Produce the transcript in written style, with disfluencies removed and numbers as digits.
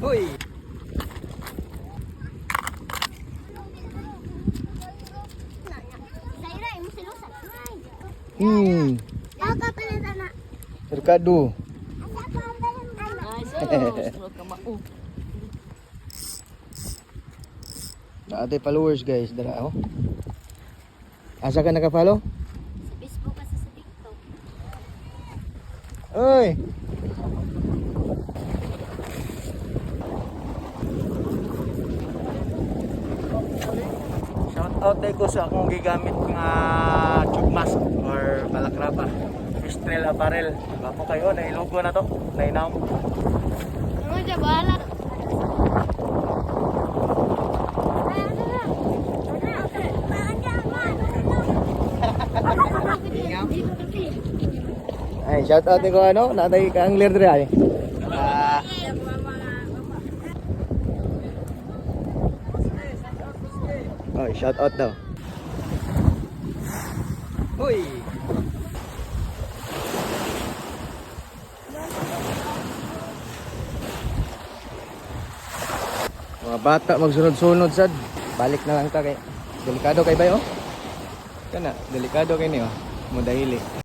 Uy. Merkado. Naatay followers guys, dara oh. Asa ka naka-follow? Sa Facebook kasi sa TikTok. Oy. Shout out ko sa akong gigamit nga tube mask or balakrapa. Fistrel apparel. Bapo kayo, nailugo na to. Nainaw. Ano dyan, bahala. Ay, shout out ko ano, natay ka angler diri ay. Oh, shout out daw. Uy. Mga bata magsunod-sunod sad. Balik na lang ta kay delikado kay bayo. Kana, delikado kay ni oh. Mo dahili.